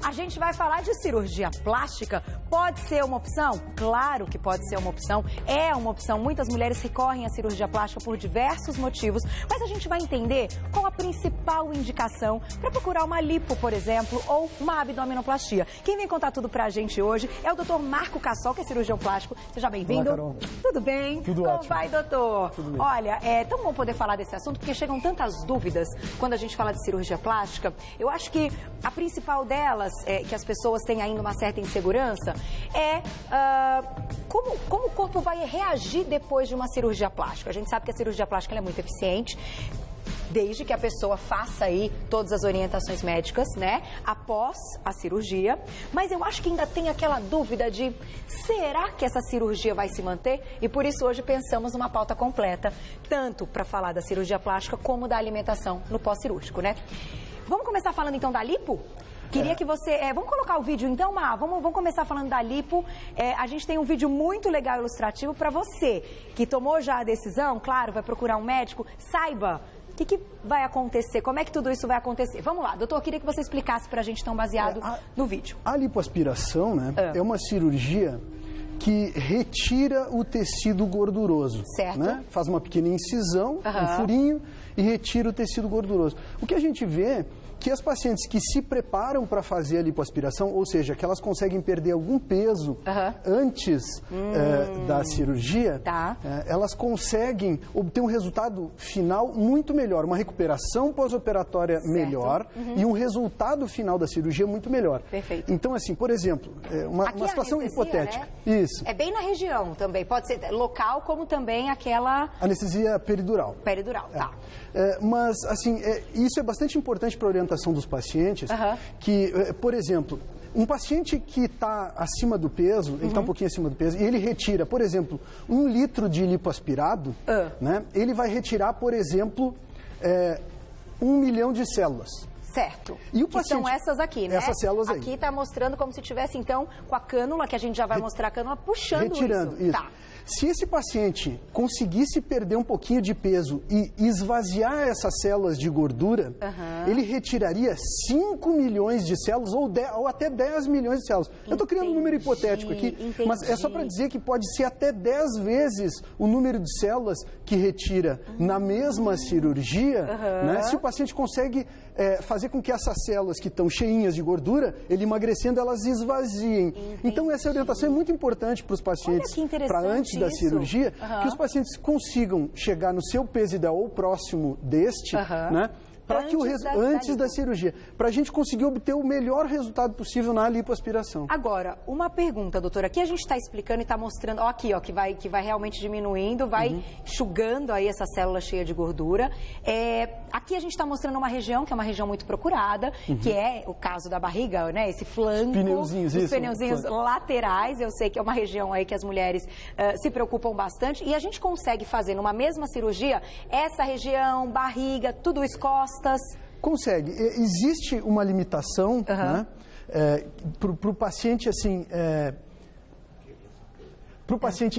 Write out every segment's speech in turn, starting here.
A gente vai falar de cirurgia plástica. Pode ser uma opção? Claro que pode ser uma opção. É uma opção. Muitas mulheres recorrem à cirurgia plástica por diversos motivos. Mas a gente vai entender qual a principal indicação para procurar uma lipo, por exemplo, ou uma abdominoplastia. Quem vem contar tudo pra gente hoje é o Dr. Marco Cassol, que é cirurgião plástico. Seja bem-vindo. Olá, Carol. Tudo bem? Tudo Como ótimo. vai, doutor? Tudo bem. Olha, é tão bom poder falar desse assunto, porque chegam tantas dúvidas quando a gente fala de cirurgia plástica. Eu acho que a principal delas, que as pessoas têm ainda uma certa insegurança, é como o corpo vai reagir depois de uma cirurgia plástica. A gente sabe que a cirurgia plástica ela é muito eficiente, desde que a pessoa faça aí todas as orientações médicas, né, após a cirurgia. Mas eu acho que ainda tem aquela dúvida de, será que essa cirurgia vai se manter? E por isso hoje pensamos numa pauta completa, tanto para falar da cirurgia plástica como da alimentação no pós-cirúrgico, né? Vamos começar falando então da lipo? Queria que você... vamos colocar o vídeo então, Má? Vamos começar falando da lipo. A gente tem um vídeo muito legal, ilustrativo, para você que tomou já a decisão, claro, vai procurar um médico, saiba o que vai acontecer, como é que tudo isso vai acontecer. Vamos lá, doutor, eu queria que você explicasse para a gente, tão baseado no vídeo. A lipoaspiração, né, é uma cirurgia que retira o tecido gorduroso. Certo. Né? Faz uma pequena incisão, um furinho, e retira o tecido gorduroso. O que a gente vê que as pacientes que se preparam para fazer a lipoaspiração, ou seja, que elas conseguem perder algum peso antes da cirurgia, elas conseguem obter um resultado final muito melhor, uma recuperação pós-operatória melhor e um resultado final da cirurgia muito melhor. Perfeito. Então, assim, por exemplo, uma situação anestesia, hipotética. Né? Isso. É bem na região também, pode ser local como também aquela... Anestesia peridural. Peridural, tá. Mas, assim, isso é bastante importante para a orientação dos pacientes, que, por exemplo, um paciente que está acima do peso, ele está um pouquinho acima do peso, e ele retira, por exemplo, 1 litro de lipoaspirado, né, ele vai retirar, por exemplo, 1 milhão de células. Certo. E o que paciente, são essas aqui, né? Essas células aí. Aqui está mostrando como se tivesse, então, com a cânula, que a gente já vai mostrar a cânula, puxando retirando isso. Tá. Se esse paciente conseguisse perder um pouquinho de peso e esvaziar essas células de gordura, ele retiraria 5 milhões de células ou até 10 milhões de células. Eu estou criando um número hipotético aqui, mas é só para dizer que pode ser até 10 vezes o número de células que retira na mesma cirurgia, né, se o paciente consegue fazer com que essas células que estão cheinhas de gordura, ele emagrecendo, elas esvaziem. Então essa orientação é muito importante para os pacientes, para antes da cirurgia, que os pacientes consigam chegar no seu peso ideal ou próximo deste, né? Para que antes da cirurgia, para a gente conseguir obter o melhor resultado possível na lipoaspiração. Agora, uma pergunta, doutora. Aqui a gente está explicando e está mostrando, ó, aqui, ó, que vai realmente diminuindo, vai enxugando aí essa célula cheia de gordura. Aqui a gente está mostrando uma região que é uma região muito procurada, que é o caso da barriga, né? Esse flanco, os pneuzinhos laterais. Eu sei que é uma região aí que as mulheres se preocupam bastante. E a gente consegue fazer numa mesma cirurgia essa região, barriga, tudo isso, costas. Consegue. Existe uma limitação, né, para o paciente, assim,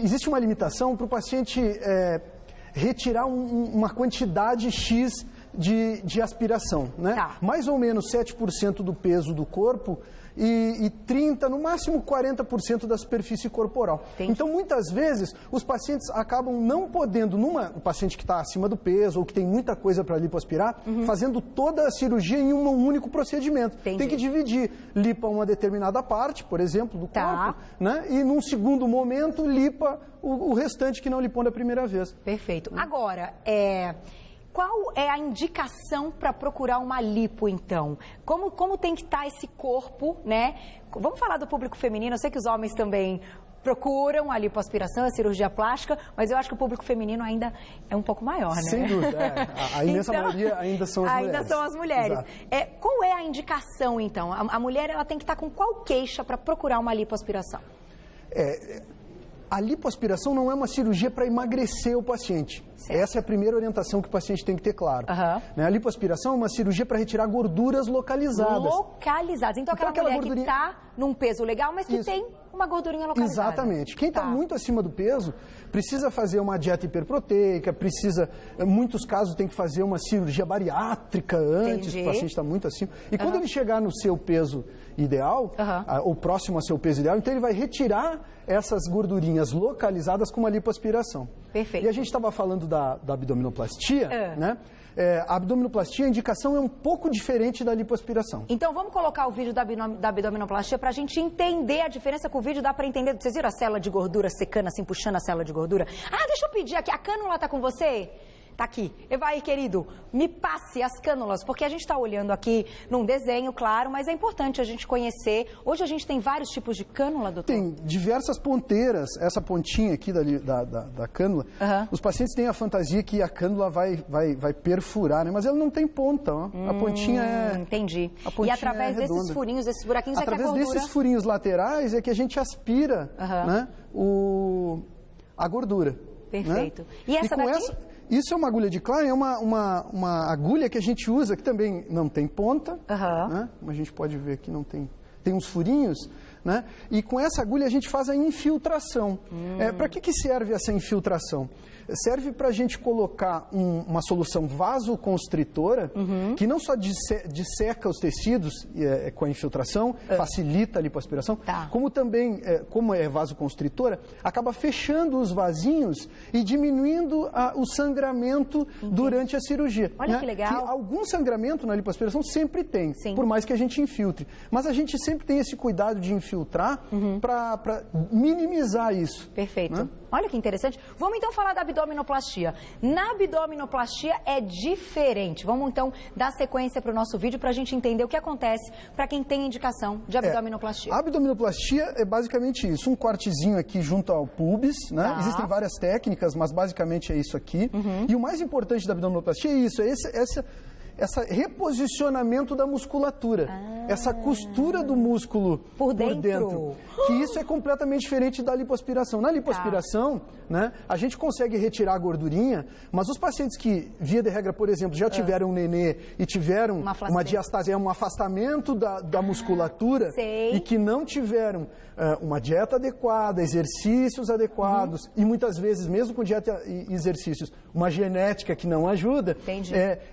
existe uma limitação para o paciente retirar uma quantidade X de aspiração, né? Mais ou menos 7% do peso do corpo e 30%, no máximo 40% da superfície corporal. Então, muitas vezes, os pacientes acabam não podendo, o paciente que está acima do peso ou que tem muita coisa para lipoaspirar, fazendo toda a cirurgia em um único procedimento. Tem que dividir, lipa uma determinada parte, por exemplo, do corpo, né? E num segundo momento, lipa o restante que não lipou da primeira vez. Perfeito. Agora, qual é a indicação para procurar uma lipo, então? Como tem que estar esse corpo, né? Vamos falar do público feminino. Eu sei que os homens também procuram a lipoaspiração, a cirurgia plástica, mas eu acho que o público feminino ainda é um pouco maior, né? Sem dúvida. A imensa maioria ainda são as mulheres. Ainda são as mulheres. Qual é a indicação, então? A mulher ela tem que estar com qual queixa para procurar uma lipoaspiração? A lipoaspiração não é uma cirurgia para emagrecer o paciente. Essa é a primeira orientação que o paciente tem que ter claro. A lipoaspiração é uma cirurgia para retirar gorduras localizadas. Localizadas. Então aquela mulher que está num peso legal, mas que tem uma gordurinha localizada. Exatamente. Quem está muito acima do peso precisa fazer uma dieta hiperproteica, em muitos casos tem que fazer uma cirurgia bariátrica antes, o paciente está muito acima. E quando ele chegar no seu peso ideal, ou próximo ao seu peso ideal, então ele vai retirar essas gordurinhas localizadas com uma lipoaspiração. Perfeito. E a gente estava falando da abdominoplastia, né? A abdominoplastia, a indicação é um pouco diferente da lipoaspiração. Então vamos colocar o vídeo da abdominoplastia para a gente entender a diferença. Com o vídeo dá para entender. Vocês viram a célula de gordura secando assim, puxando a célula de gordura? Ah, deixa eu pedir aqui, a cânula tá com você? Tá aqui. Vai, querido, me passe as cânulas, porque a gente está olhando aqui num desenho, claro, mas é importante a gente conhecer. Hoje a gente tem vários tipos de cânula, doutor? Tem diversas ponteiras, essa pontinha aqui da cânula. Os pacientes têm a fantasia que a cânula vai perfurar, né? Mas ela não tem ponta, ó. A pontinha é... Entendi. A pontinha e através desses furinhos, desses buraquinhos, é que a gordura... Através desses furinhos laterais é que a gente aspira, né, a gordura. Perfeito. Né? E essa daqui? Isso é uma agulha de Klein, é uma agulha que a gente usa, que também não tem ponta, né? Como a gente pode ver aqui, não tem uns furinhos, né? E com essa agulha a gente faz a infiltração. Para que serve essa infiltração? Serve para a gente colocar uma solução vasoconstritora, que não só disseca os tecidos com a infiltração, facilita a lipoaspiração, como também, como é vasoconstritora, acaba fechando os vasinhos e diminuindo o sangramento durante a cirurgia. Olha, né? Que legal. Que algum sangramento na lipoaspiração sempre tem, por mais que a gente infiltre. Mas a gente sempre tem esse cuidado de infiltrar para minimizar isso. Perfeito. Né? Olha que interessante. Vamos então falar da abdominoplastia. Na abdominoplastia é diferente. Vamos então dar sequência para o nosso vídeo para a gente entender o que acontece para quem tem indicação de abdominoplastia. A abdominoplastia é basicamente isso, um cortezinho aqui junto ao pubis, né? Existem várias técnicas, mas basicamente é isso aqui. E o mais importante da abdominoplastia é isso, esse reposicionamento da musculatura, essa costura do músculo por dentro. Que isso é completamente diferente da lipoaspiração. Na lipoaspiração, né, a gente consegue retirar a gordurinha, mas os pacientes que, via de regra, por exemplo, já tiveram um nenê e tiveram uma diastase, um afastamento da musculatura, e que não tiveram uma dieta adequada, exercícios adequados, e muitas vezes, mesmo com dieta e exercícios, uma genética que não ajuda,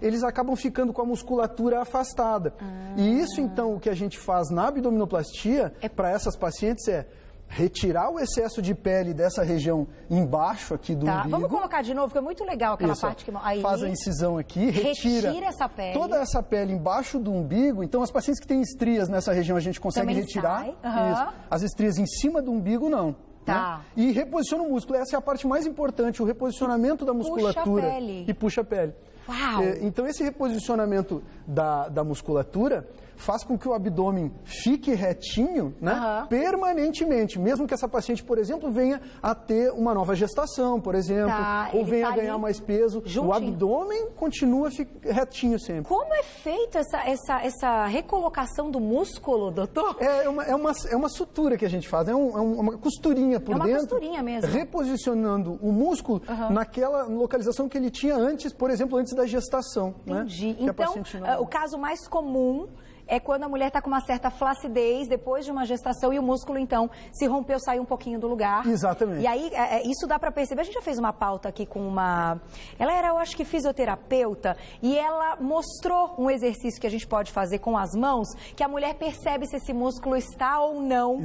eles acabam ficando com a musculatura afastada. E isso, então, o que a gente faz na abdominoplastia, para essas pacientes, é retirar o excesso de pele dessa região embaixo aqui do umbigo. Vamos colocar de novo, porque é muito legal aquela parte que... Aí, faz a incisão aqui, retira essa pele. Toda essa pele embaixo do umbigo. Então, as pacientes que têm estrias nessa região, a gente consegue retirar. Isso. As estrias em cima do umbigo, não. Né? E reposiciona o músculo. Essa é a parte mais importante, o reposicionamento da musculatura. Puxa a pele. E puxa a pele. Uau. Então, esse reposicionamento da musculatura faz com que o abdômen fique retinho, né, permanentemente, mesmo que essa paciente, por exemplo, venha a ter uma nova gestação, por exemplo, ou venha a ganhar mais peso, o abdômen continua retinho sempre. Como é feita essa recolocação do músculo, doutor? É uma sutura que a gente faz, é uma costurinha por dentro. É uma costurinha mesmo. Reposicionando o músculo naquela localização que ele tinha antes, por exemplo, antes da gestação. Entendi. Né? Então, o caso mais comum é quando a mulher está com uma certa flacidez depois de uma gestação e o músculo, então, se rompeu, saiu um pouquinho do lugar. Exatamente. E aí, isso dá para perceber. A gente já fez uma pauta aqui com uma... Ela era, eu acho que, fisioterapeuta, e ela mostrou um exercício que a gente pode fazer com as mãos, que a mulher percebe se esse músculo está ou não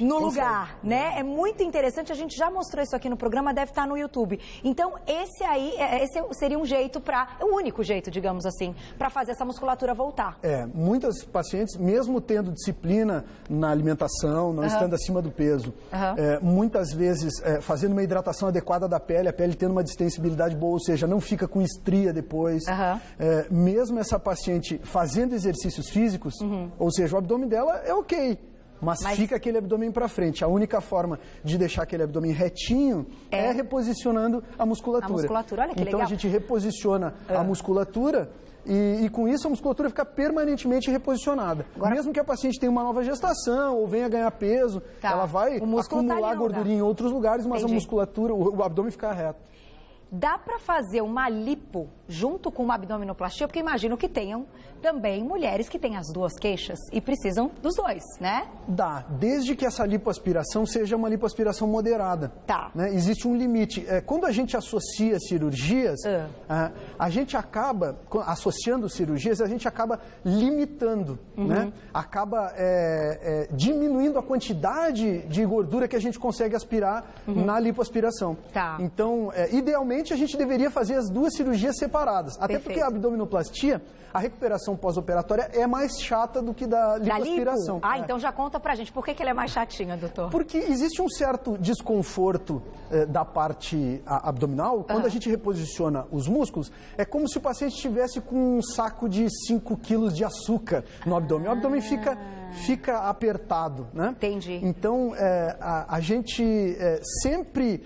no lugar, né? É muito interessante. A gente já mostrou isso aqui no programa, deve estar no YouTube. Então, esse seria um jeito o único jeito, digamos assim, para fazer essa musculatura voltar. Muitas pacientes, mesmo tendo disciplina na alimentação, não estando acima do peso, muitas vezes fazendo uma hidratação adequada da pele, a pele tendo uma distensibilidade boa, ou seja, não fica com estria depois. Mesmo essa paciente fazendo exercícios físicos, ou seja, o abdômen dela é ok, mas fica aquele abdômen para frente. A única forma de deixar aquele abdômen retinho é reposicionando a musculatura. Olha que legal. Então a gente reposiciona a musculatura e com isso a musculatura fica permanentemente reposicionada. Mesmo que a paciente tenha uma nova gestação ou venha ganhar peso, ela vai acumular gordurinha em outros lugares, mas a musculatura, o abdômen fica reto. dá para fazer uma lipo junto com uma abdominoplastia? Porque imagino que tenham também mulheres que têm as duas queixas e precisam dos dois, né? Dá, desde que essa lipoaspiração seja uma lipoaspiração moderada. Tá. Né? Existe um limite. Quando a gente associa cirurgias, a gente acaba, associando cirurgias, a gente acaba limitando, né? Acaba diminuindo a quantidade de gordura que a gente consegue aspirar na lipoaspiração. Tá. Então, idealmente, a gente deveria fazer as duas cirurgias separadas. Até Perfeito. porque a abdominoplastia, a recuperação pós-operatória é mais chata do que da lipoaspiração. Da lipo? Então já conta pra gente. Por que ela é mais chatinha, doutor? Porque existe um certo desconforto da parte abdominal. Quando a gente reposiciona os músculos, é como se o paciente estivesse com um saco de 5 quilos de açúcar no abdômen. O abdômen fica apertado, né? Entendi. Então, a gente sempre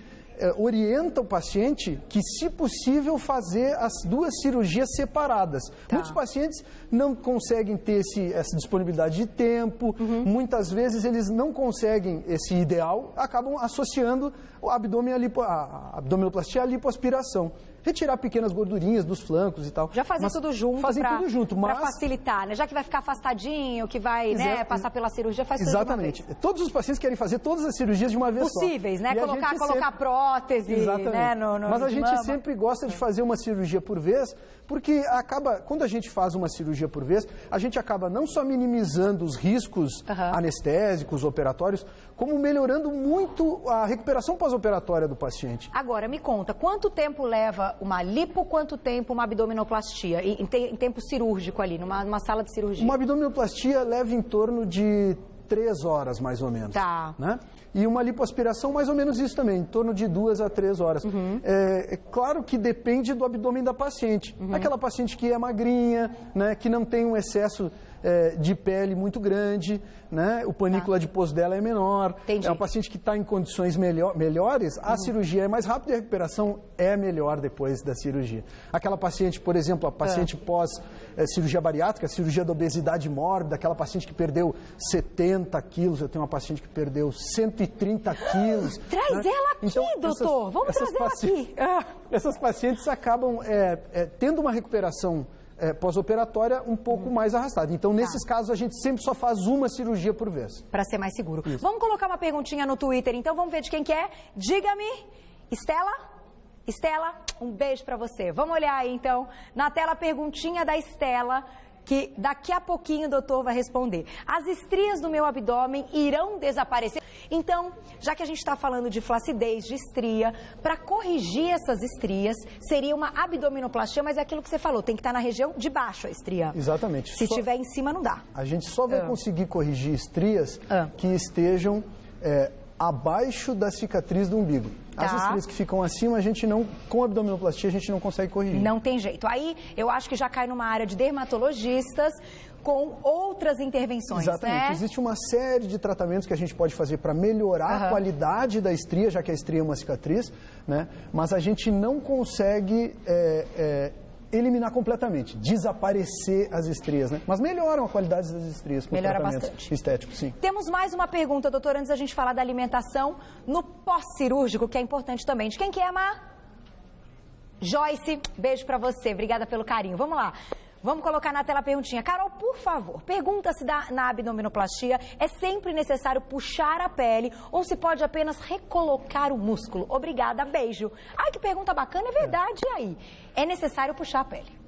orienta o paciente que, se possível, fazer as duas cirurgias separadas. Tá. Muitos pacientes não conseguem ter essa disponibilidade de tempo, muitas vezes eles não conseguem esse ideal, acabam associando o abdômen a abdominoplastia à lipoaspiração. Retirar pequenas gordurinhas dos flancos e tal. Já fazer tudo junto. Fazem tudo junto, mas... Para facilitar, né? Já que vai ficar afastadinho, que vai passar pela cirurgia, faz tudo de uma vez. Exatamente. Todos os pacientes querem fazer todas as cirurgias de uma vez possíveis, só. né? Colocar prótese, né? Mas a gente sempre gosta de fazer uma cirurgia por vez, porque quando a gente faz uma cirurgia por vez, a gente acaba não só minimizando os riscos anestésicos, operatórios, como melhorando muito a recuperação pós-operatória do paciente. Agora, me conta, quanto tempo leva uma lipo, quanto tempo uma abdominoplastia, em tempo cirúrgico ali, numa sala de cirurgia? Uma abdominoplastia leva em torno de 3 horas, mais ou menos. Tá. Né? E uma lipoaspiração, mais ou menos isso também, em torno de 2 a 3 horas. É claro que depende do abdômen da paciente. Aquela paciente que é magrinha, né, que não tem um excesso de pele muito grande, né, o panículo adiposo dela é menor. Entendi. É um paciente que está em condições melhores, a cirurgia é mais rápida e a recuperação é melhor depois da cirurgia. Aquela paciente, por exemplo, a paciente pós-cirurgia bariátrica, cirurgia da obesidade mórbida, aquela paciente que perdeu 70 quilos, eu tenho uma paciente que perdeu 130 quilos. Traz ela aqui, então, doutor, vamos trazer ela aqui. Essas pacientes acabam tendo uma recuperação pós-operatória um pouco mais arrastada. Então, nesses casos, a gente sempre só faz uma cirurgia por vez. Para ser mais seguro. Isso. Vamos colocar uma perguntinha no Twitter, então vamos ver de quem que é. Diga-me, Estela, um beijo para você. Vamos olhar aí, então, na tela a perguntinha da Estela, que daqui a pouquinho o doutor vai responder. As estrias do meu abdômen irão desaparecer? Então, já que a gente está falando de flacidez, de estria, para corrigir essas estrias, seria uma abdominoplastia, mas é aquilo que você falou, tem que estar na região de baixo a estria. Exatamente. Se estiver em cima, não dá. A gente só vai conseguir corrigir estrias que estejam abaixo da cicatriz do umbigo. As estrias que ficam acima, com abdominoplastia, a gente não consegue corrigir. Não tem jeito. Aí, eu acho que já cai numa área de dermatologistas com outras intervenções, Exatamente. Né? Existe uma série de tratamentos que a gente pode fazer para melhorar a qualidade da estria, já que a estria é uma cicatriz, né? Mas a gente não consegue eliminar completamente, desaparecer as estrias, né? Mas melhoram a qualidade das estrias com Melhora tratamentos bastante. estéticos, sim. Temos mais uma pergunta, doutor, antes da gente falar da alimentação no pós-cirúrgico, que é importante também. De quem que é, Mar? Joyce, beijo pra você, obrigada pelo carinho. Vamos lá. Vamos colocar na tela a perguntinha. Carol, por favor, pergunta se na abdominoplastia é sempre necessário puxar a pele ou se pode apenas recolocar o músculo. Obrigada, beijo. Ai, que pergunta bacana, é verdade. E aí? É necessário puxar a pele?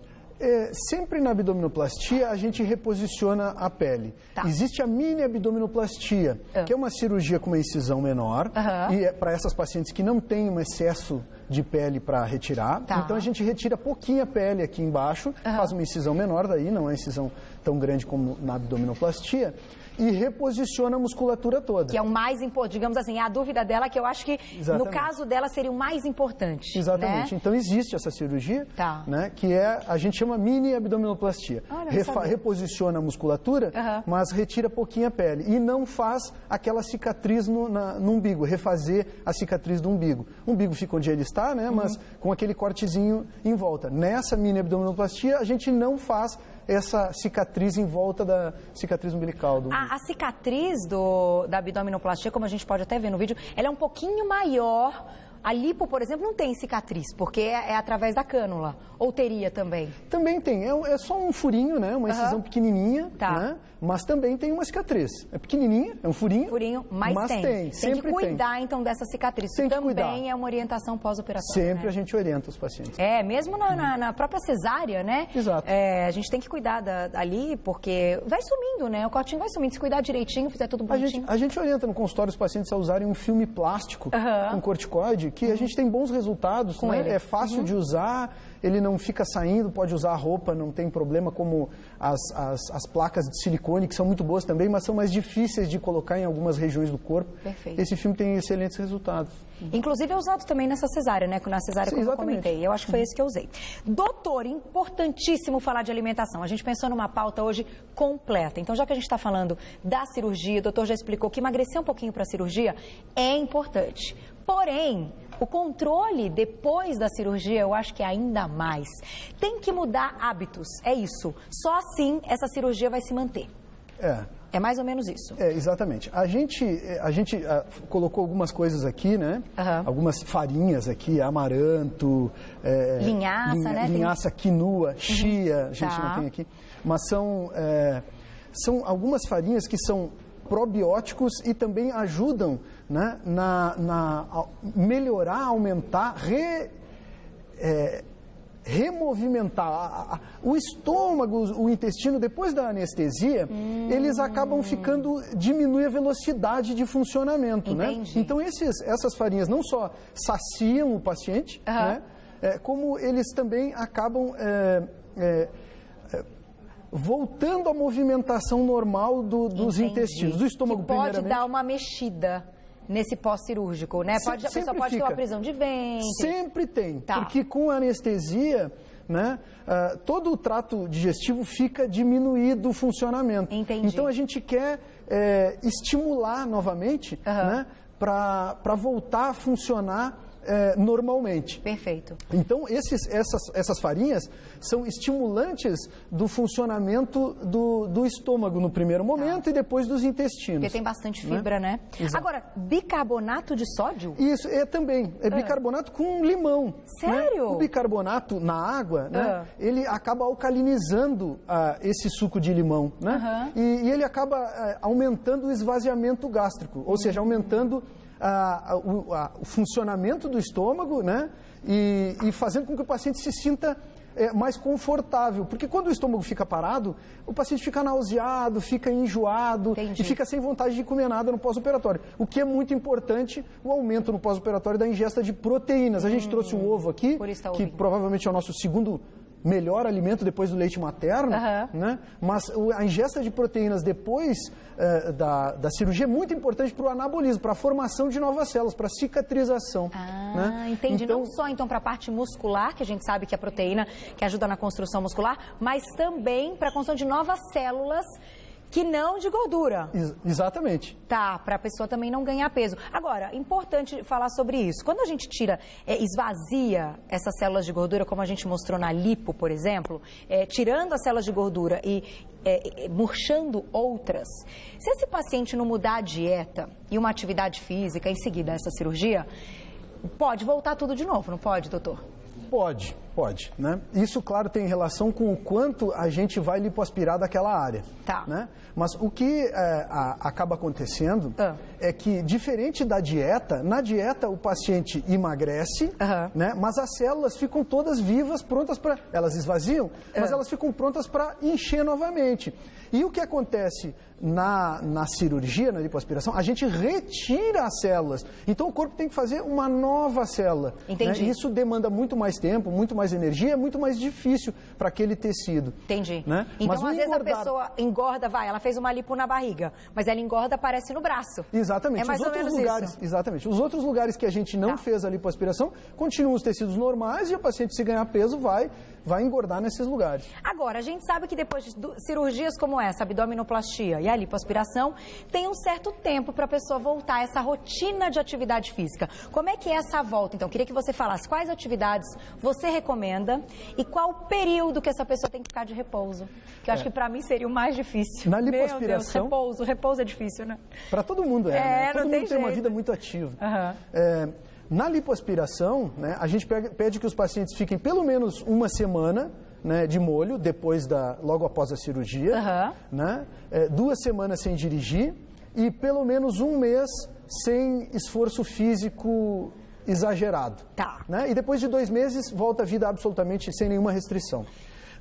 Sempre na abdominoplastia a gente reposiciona a pele. Tá. Existe a mini abdominoplastia, que é uma cirurgia com uma incisão menor, e é para essas pacientes que não têm um excesso de pele para retirar. Tá. Então a gente retira pouquinha pele aqui embaixo, faz uma incisão menor, daí não é uma incisão tão grande como na abdominoplastia, e reposiciona a musculatura toda. Que é o mais importante, digamos assim, a dúvida dela que eu acho que no caso dela seria o mais importante. Exatamente. Né? Então existe essa cirurgia, né, que a gente chama mini abdominoplastia. Reposiciona a musculatura, mas retira pouquinha pele e não faz aquela cicatriz no umbigo, refazer a cicatriz do umbigo. O umbigo fica onde ele está, né, mas com aquele cortezinho em volta. Nessa mini abdominoplastia a gente não faz essa cicatriz em volta da cicatriz umbilical. A cicatriz da abdominoplastia, como a gente pode até ver no vídeo, ela é um pouquinho maior A lipo, por exemplo, não tem cicatriz, porque é através da cânula. Ou teria também? Também tem. É só um furinho, né? Uma incisão pequenininha, tá. Né? Mas também tem uma cicatriz. É pequenininha, é um furinho. Mas tem. Tem sempre que cuidar, então, dessa cicatriz. Tem que também cuidar. É uma orientação pós-operatória. Sempre, né? A gente orienta os pacientes. Mesmo na própria cesárea, né? Exato. A gente tem que cuidar ali, porque vai sumindo, né? O cortinho vai sumindo. Se cuidar direitinho, fizer tudo bonitinho. A gente orienta no consultório os pacientes a usarem um filme plástico com corticoide, que a gente tem bons resultados, com né? ele. É fácil de usar, ele não fica saindo, pode usar a roupa, não tem problema, como as placas de silicone, que são muito boas também, mas são mais difíceis de colocar em algumas regiões do corpo. Perfeito. Esse filme tem excelentes resultados. Inclusive é usado também nessa cesárea, né? Na cesárea, como eu comentei. Eu acho que foi esse que eu usei. Doutor, importantíssimo falar de alimentação. A gente pensou numa pauta hoje completa. Então, já que a gente está falando da cirurgia, o doutor já explicou que emagrecer um pouquinho para a cirurgia é importante. Porém, o controle depois da cirurgia, eu acho que é ainda mais. Tem que mudar hábitos, é isso. Só assim essa cirurgia vai se manter. É mais ou menos isso. Exatamente. A gente colocou algumas coisas aqui, né? Algumas farinhas aqui, amaranto, linhaça, né? Linhaça, quinua, chia, a gente não tem aqui. Mas são algumas farinhas que são probióticos e também ajudam, né, a melhorar, aumentar, removimentar o estômago, o intestino. Depois da anestesia, eles acabam diminui a velocidade de funcionamento, né? Então essas farinhas não só saciam o paciente, né, como eles também acabam voltando à movimentação normal dos intestinos, do estômago, que pode primeiramente. Dar uma mexida nesse pós-cirúrgico, né? A pessoa pode ter uma prisão de ventre. Sempre tem, porque com a anestesia, né, todo o trato digestivo fica diminuído o funcionamento. Entendi. Então a gente quer estimular novamente, né, para voltar a funcionar normalmente. Perfeito. Então, essas farinhas são estimulantes do funcionamento do estômago no primeiro momento e depois dos intestinos. Porque tem bastante fibra, né? Exato. Agora, bicarbonato de sódio? Isso, também. É bicarbonato com limão. Sério? Né? O bicarbonato na água, né, ele acaba alcalinizando esse suco de limão, né? E ele acaba aumentando o esvaziamento gástrico, ou seja, aumentando o funcionamento do estômago, né? E fazendo com que o paciente se sinta mais confortável. Porque quando o estômago fica parado, o paciente fica nauseado, fica enjoado e fica sem vontade de comer nada no pós-operatório. O que é muito importante, o aumento no pós-operatório da ingesta de proteínas. A gente trouxe o ovo aqui, que provavelmente é o nosso segundo melhor alimento depois do leite materno, né? Mas a ingesta de proteínas depois da cirurgia é muito importante para o anabolismo, para a formação de novas células, para a cicatrização. Né? Entendi. Então, não só então para a parte muscular, que a gente sabe que é a proteína que ajuda na construção muscular, mas também para a construção de novas células que não de gordura. Exatamente. Tá, para a pessoa também não ganhar peso. Agora, importante falar sobre isso. Quando a gente esvazia essas células de gordura, como a gente mostrou na lipo, por exemplo, tirando as células de gordura e murchando outras, se esse paciente não mudar a dieta e uma atividade física em seguida a essa cirurgia, pode voltar tudo de novo, não pode, doutor? Pode, né? Isso, claro, tem relação com o quanto a gente vai lipoaspirar daquela área. Né? Mas o que acaba acontecendo é que, diferente da dieta, na dieta o paciente emagrece, né? Mas as células ficam todas vivas, prontas para... Elas esvaziam, mas elas ficam prontas para encher novamente. E o que acontece na cirurgia, na lipoaspiração, a gente retira as células. Então o corpo tem que fazer uma nova célula. Entendi. Né? Isso demanda muito mais tempo, muito mais energia, é muito mais difícil para aquele tecido. Entendi. Né? Então, mas às vezes a pessoa engorda, ela fez uma lipo na barriga, mas ela engorda, aparece no braço. Exatamente. É mais ou menos isso. Exatamente. Os outros lugares que a gente não fez a lipoaspiração, continuam os tecidos normais e o paciente, se ganhar peso, vai engordar nesses lugares. Agora, a gente sabe que depois de cirurgias como essa, abdominoplastia e a lipoaspiração, tem um certo tempo para a pessoa voltar a essa rotina de atividade física. Como é que é essa volta? Então, queria que você falasse quais atividades você recomenda e qual o período que essa pessoa tem que ficar de repouso. Que eu acho que para mim seria o mais difícil. Na lipoaspiração... Meu Deus, repouso é difícil, né? Para todo mundo né? Todo mundo tem jeito. uma vida muito ativa. Na lipoaspiração, né, a gente pede que os pacientes fiquem pelo menos uma semana, né, de molho, logo após a cirurgia, né, 2 semanas sem dirigir e pelo menos 1 mês sem esforço físico exagerado. Tá. Né? E depois de 2 meses, volta à vida absolutamente sem nenhuma restrição.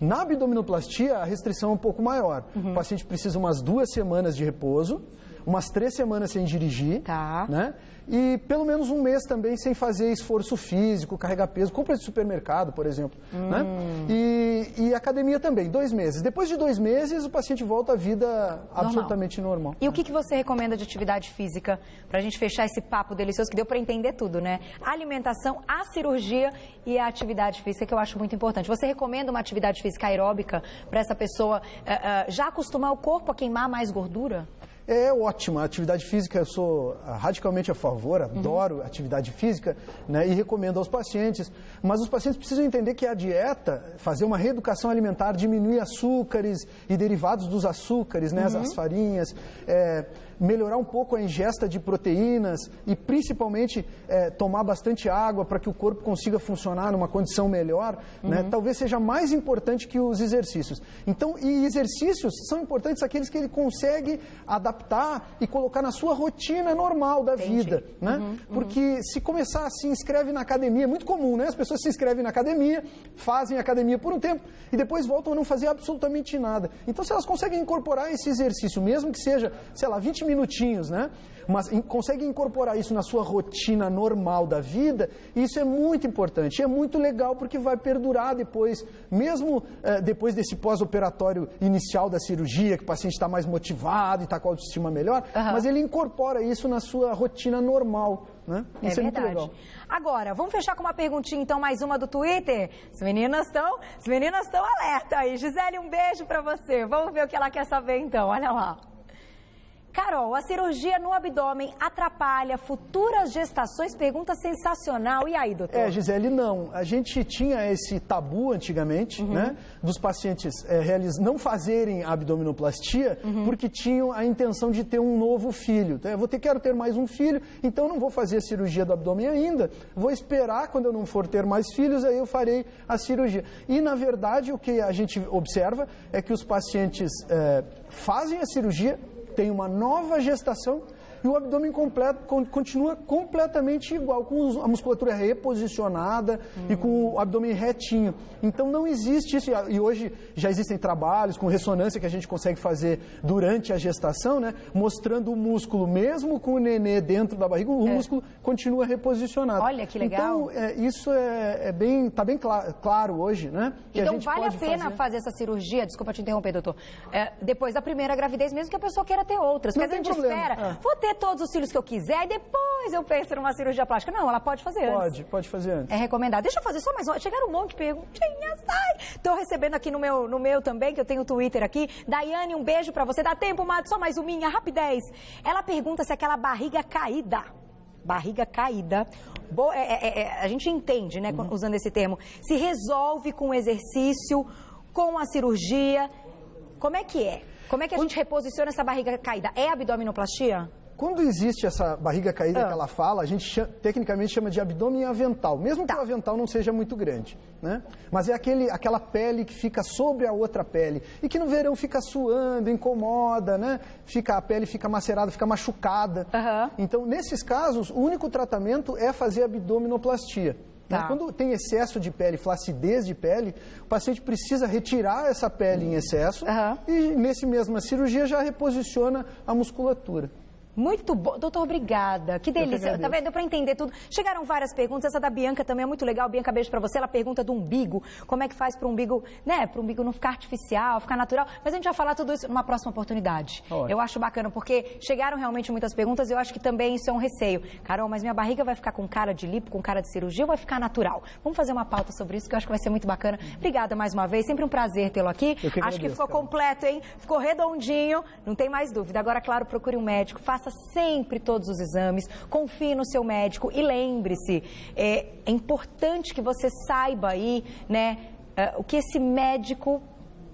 Na abdominoplastia, a restrição é um pouco maior. O paciente precisa umas 2 semanas de repouso, umas 3 semanas sem dirigir, né? E pelo menos 1 mês também sem fazer esforço físico, carregar peso, compra de supermercado, por exemplo. Né? E academia também, 2 meses. Depois de 2 meses, o paciente volta à vida absolutamente normal. E o que você recomenda de atividade física para a gente fechar esse papo delicioso, que deu para entender tudo, né? A alimentação, a cirurgia e a atividade física, que eu acho muito importante. Você recomenda uma atividade física aeróbica para essa pessoa já acostumar o corpo a queimar mais gordura? É ótima, a atividade física eu sou radicalmente a favor, adoro atividade física, né, e recomendo aos pacientes, mas os pacientes precisam entender que a dieta, fazer uma reeducação alimentar, diminuir açúcares e derivados dos açúcares, né, as farinhas, melhorar um pouco a ingesta de proteínas e principalmente tomar bastante água para que o corpo consiga funcionar numa condição melhor, né, talvez seja mais importante que os exercícios. Então, e exercícios são importantes aqueles que ele consegue adaptar e colocar na sua rotina normal da vida, né? Porque se começar assim, inscreve na academia, é muito comum, né? As pessoas se inscrevem na academia, fazem academia por um tempo e depois voltam a não fazer absolutamente nada. Então, se elas conseguem incorporar esse exercício, mesmo que seja, sei lá, 20 minutinhos, né? Mas conseguem incorporar isso na sua rotina normal da vida, isso é muito importante, é muito legal porque vai perdurar depois, mesmo depois desse pós-operatório inicial da cirurgia, que o paciente está mais motivado e está com a autoestima melhor, mas ele incorpora isso na sua rotina normal, né? Isso é muito legal. Agora, vamos fechar com uma perguntinha, então, mais uma do Twitter? As meninas estão alerta aí. Gisele, um beijo pra você. Vamos ver o que ela quer saber, então. Olha lá. Carol, a cirurgia no abdômen atrapalha futuras gestações? Pergunta sensacional. E aí, doutor? Gisele, não. A gente tinha esse tabu antigamente, né? Dos pacientes não fazerem abdominoplastia porque tinham a intenção de ter um novo filho. Então, quero ter mais um filho, então não vou fazer a cirurgia do abdômen ainda. Vou esperar, quando eu não for ter mais filhos, aí eu farei a cirurgia. E, na verdade, o que a gente observa é que os pacientes fazem a cirurgia, tem uma nova gestação e o abdômen continua completamente igual, com a musculatura reposicionada e com o abdômen retinho. Então não existe isso, e hoje já existem trabalhos com ressonância que a gente consegue fazer durante a gestação, né, mostrando o músculo, mesmo com o nenê dentro da barriga, o músculo continua reposicionado. Olha que legal. Então isso está bem claro hoje, né? Que então a gente vale a pena fazer essa cirurgia, desculpa te interromper, doutor, depois da primeira gravidez, mesmo que a pessoa queira ter outras, porque a gente espera, vou ter todos os filhos que eu quiser e depois eu penso numa cirurgia plástica. Não, ela pode fazer antes. Pode fazer antes. É recomendado. Deixa eu fazer só mais uma. Chegaram um monte de perguntinhas. Estou recebendo aqui no meu também, que eu tenho o Twitter aqui. Daiane, um beijo pra você. Dá tempo, Mato? Só mais uma, rapidez. Ela pergunta se aquela barriga caída, a gente entende, né, usando esse termo, se resolve com o exercício, com a cirurgia. Como é que é? Como é que a gente reposiciona essa barriga caída? É abdominoplastia? Quando existe essa barriga caída que ela fala, a gente tecnicamente chama de abdômen avental, mesmo que o avental não seja muito grande, né? Mas é aquela pele que fica sobre a outra pele e que no verão fica suando, incomoda, né? A pele fica macerada, fica machucada. Então, nesses casos, o único tratamento é fazer abdominoplastia. Quando tem excesso de pele, flacidez de pele, o paciente precisa retirar essa pele em excesso e, nesse mesma cirurgia, já reposiciona a musculatura. Muito bom. Doutor, obrigada. Que delícia. Tá vendo? Deu pra entender tudo. Chegaram várias perguntas. Essa da Bianca também é muito legal. Bianca, beijo pra você. Ela pergunta do umbigo. Como é que faz pro umbigo, né? Pro umbigo não ficar artificial, ficar natural. Mas a gente vai falar tudo isso numa próxima oportunidade. Eu acho bacana, porque chegaram realmente muitas perguntas e eu acho que também isso é um receio. Carol, mas minha barriga vai ficar com cara de lipo, com cara de cirurgia ou vai ficar natural? Vamos fazer uma pauta sobre isso, que eu acho que vai ser muito bacana. Obrigada mais uma vez. Sempre um prazer tê-lo aqui. Acho que ficou completo, hein? Ficou redondinho. Não tem mais dúvida. Agora, claro, procure um médico. Faça sempre todos os exames, confie no seu médico e lembre-se, é importante que você saiba aí, né, o que esse médico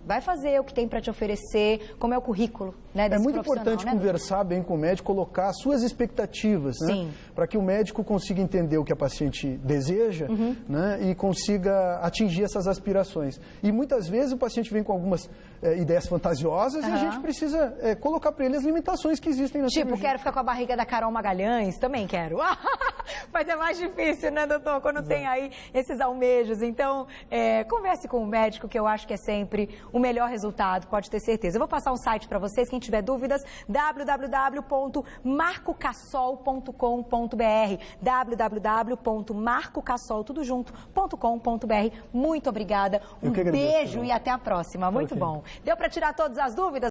vai fazer, o que tem para te oferecer, como é o currículo. né, É muito importante conversar bem com o médico, colocar as suas expectativas, né? Para que o médico consiga entender o que a paciente deseja, né? E consiga atingir essas aspirações. E muitas vezes o paciente vem com algumas ideias fantasiosas e a gente precisa colocar para ele as limitações que existem na cirurgia. Tipo, quero ficar com a barriga da Carol Magalhães, também quero. Mas é mais difícil, né, doutor, quando tem aí esses almejos. Então, converse com o médico, que eu acho que é sempre o melhor resultado, pode ter certeza. Eu vou passar um site para vocês, quem tiver dúvidas, www.marcocassol.com.br, www.marcocassol.com.br. Muito obrigada, um beijo e até a próxima. Muito bom. Deu para tirar todas as dúvidas?